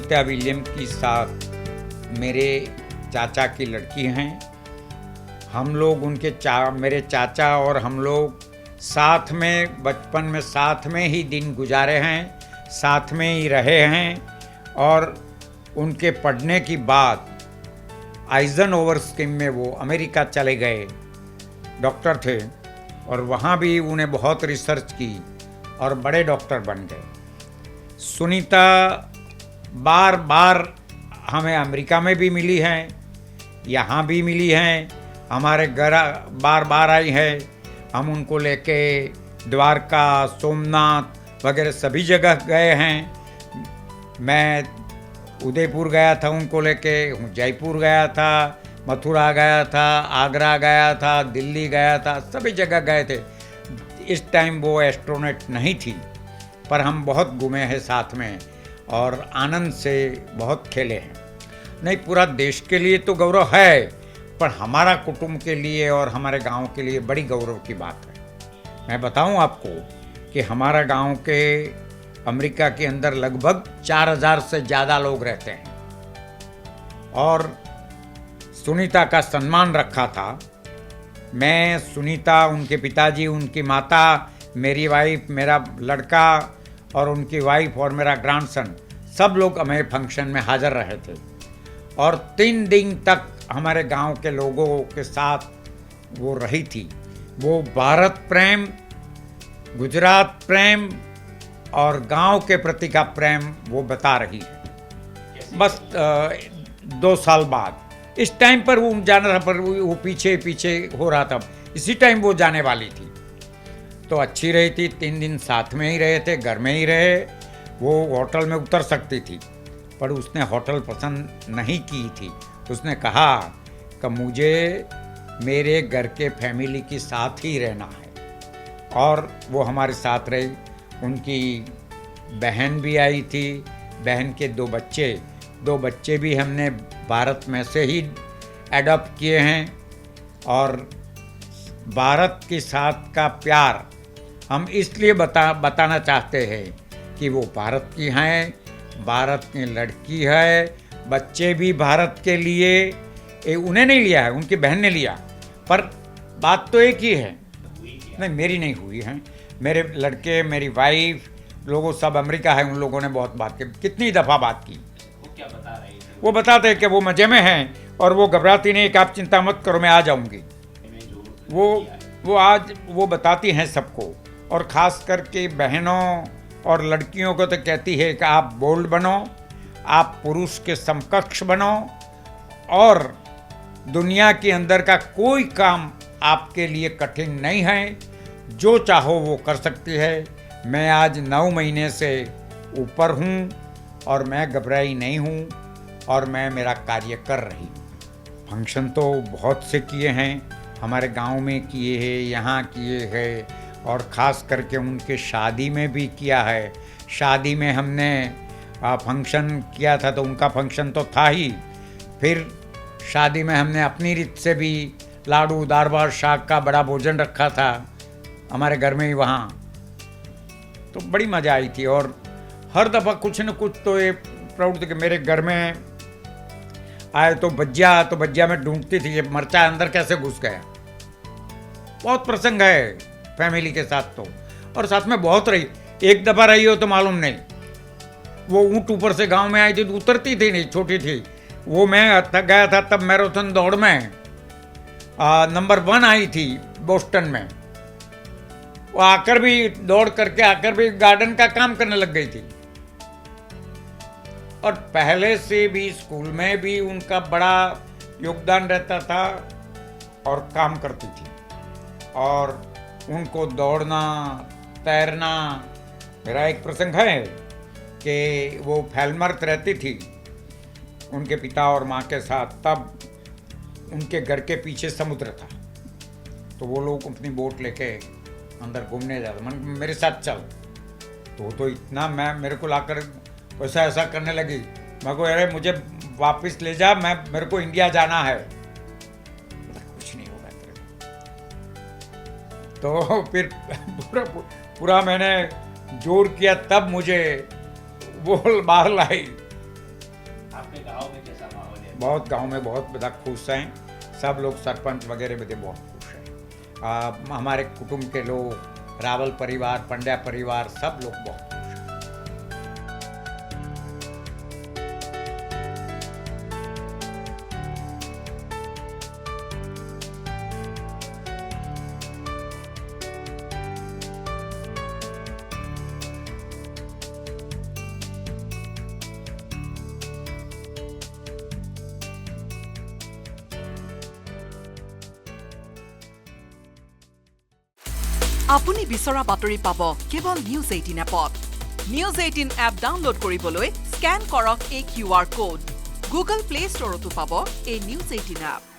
Sunita William की साथ मेरे चाचा की लड़की हैं। हम लोग मेरे चाचा और हम लोग साथ में बचपन में साथ में ही दिन गुजारे हैं, साथ में ही रहे हैं। और उनके पढ़ने की बाद आइजनहोवर स्कीम में वो अमेरिका चले गए, डॉक्टर थे, और वहाँ भी उन्हें बहुत रिसर्च की और बड़े डॉक्टर बन गए। सुनीता बार बार हमें अमेरिका में भी मिली हैं, यहाँ भी मिली हैं, हमारे घर बार बार आई है। हम उनको लेके द्वारका, सोमनाथ वगैरह सभी जगह गए हैं। मैं उदयपुर गया था उनको लेके, जयपुर गया था, मथुरा गया था, आगरा गया था, दिल्ली गया था, सभी जगह गए थे। इस टाइम वो एस्ट्रोनॉट नहीं थी, पर हम बहुत घूमे हैं साथ में और आनंद से बहुत खेले हैं। नहीं, पूरा देश के लिए तो गौरव है, पर हमारा कुटुंब के लिए और हमारे गांव के लिए बड़ी गौरव की बात है। मैं बताऊं आपको कि हमारा गांव के अमेरिका के अंदर लगभग 4000 से ज़्यादा लोग रहते हैं और सुनीता का सम्मान रखा था। मैं, सुनीता, उनके पिताजी, उनकी माता, मेरी वाइफ, मेरा लड़का और उनकी वाइफ और मेरा ग्रैंडसन, सब लोग हमारे फंक्शन में हाजिर रहे थे। और 3 दिन तक हमारे गांव के लोगों के साथ वो रही थी। वो भारत प्रेम, गुजरात प्रेम और गांव के प्रति का प्रेम वो बता रही है। बस 2 साल बाद, इस टाइम पर वो जाना था, पर वो पीछे पीछे हो रहा था। इसी टाइम वो जाने वाली थी, तो अच्छी रही थी। 3 दिन साथ में ही रहे थे, घर में ही रहे। वो होटल में उतर सकती थी, पर उसने होटल पसंद नहीं की थी। उसने कहा कि मुझे मेरे घर के फैमिली के साथ ही रहना है, और वो हमारे साथ रही। उनकी बहन भी आई थी, बहन के 2 बच्चे भी हमने भारत में से ही एडॉप्ट किए हैं। और भारत के साथ का प्यार हम इसलिए बताना चाहते हैं कि वो भारत की हैं, भारत की लड़की है, बच्चे भी भारत के लिए। उन्हें नहीं लिया है, उनकी बहन ने लिया, पर बात तो एक ही है। नहीं, मेरी नहीं हुई है, मेरे लड़के, मेरी वाइफ, लोगों सब अमेरिका है, उन लोगों ने बहुत बात की, कितनी दफ़ा बात की। वो क्या बता रहे थे? वो बताते हैं कि वो मज़े में हैं और वो घबराती नहीं कि आप चिंता मत करो, मैं आ जाऊंगी। वो आज वो बताती हैं सबको, और ख़ास करके बहनों और लड़कियों को तो कहती है कि आप बोल्ड बनो, आप पुरुष के समकक्ष बनो, और दुनिया के अंदर का कोई काम आपके लिए कठिन नहीं है, जो चाहो वो कर सकती है। मैं आज 9 महीने से ऊपर हूँ और मैं घबराई नहीं हूँ, और मैं मेरा कार्य कर रही हूँ। फंक्शन तो बहुत से किए हैं, हमारे गांव में किए हैं, यहाँ किए हैं, और ख़ास करके उनके शादी में भी किया है। शादी में हमने फंक्शन किया था, तो उनका फंक्शन तो था ही, फिर शादी में हमने अपनी रीत से भी लाडू, दाल भात, शाक का बड़ा भोजन रखा था हमारे घर में ही वहाँ। तो बड़ी मज़ा आई थी। और हर दफ़ा कुछ न कुछ तो ये प्राउड थी कि मेरे घर में आए तो बज्जिया में ढूंढती थी, ये मरचा अंदर कैसे घुस गया। बहुत प्रसंग है फैमिली के साथ तो, और साथ में बहुत रही। एक दफ़ा रही हो तो मालूम नहीं। वो ऊँट ऊपर से गांव में आई थी, तो उतरती थी नहीं, छोटी थी वो। मैं गया था तब मैराथन दौड़ में नंबर 1 आई थी बोस्टन में। वो आकर भी दौड़ करके आकर भी गार्डन का काम करने लग गई थी। और पहले से भी स्कूल में भी उनका बड़ा योगदान रहता था और काम करती थी। और उनको दौड़ना, तैरना, मेरा एक प्रसंग है कि वो फैलमर्थ रहती थी उनके पिता और माँ के साथ, तब उनके घर के पीछे समुद्र था, तो वो लोग अपनी बोट लेके अंदर घूमने जाते, मन मेरे साथ चल। तो इतना मेरे को लाकर ऐसा करने लगी। मैं को अरे मुझे वापस ले जा, मेरे को इंडिया जाना है। कुछ नहीं होगा तेरे। तो फिर पूरा मैंने जोर किया, तब मुझे वो बाहर लाई आपके गांव में कैसा माहौल है? बहुत गांव में बहुत બધા खुश हैं, सब लोग सरपंच वगैरह बदे बहुत खुश हैं। हमारे कुटुंब के लोग, रावल परिवार, पंड्या परिवार, सब लोग बहुत खुश हैं। আপুনি বিচৰা বাতৰি পাব কেৱল নিউজ 18 এপত। নিউজ 18 এপ ডাউনলোড কৰিবলৈ স্কেন কৰক এই QR কোড। গুগল প্লে ষ্টৰতো পাব এই নিউজ 18 এপ।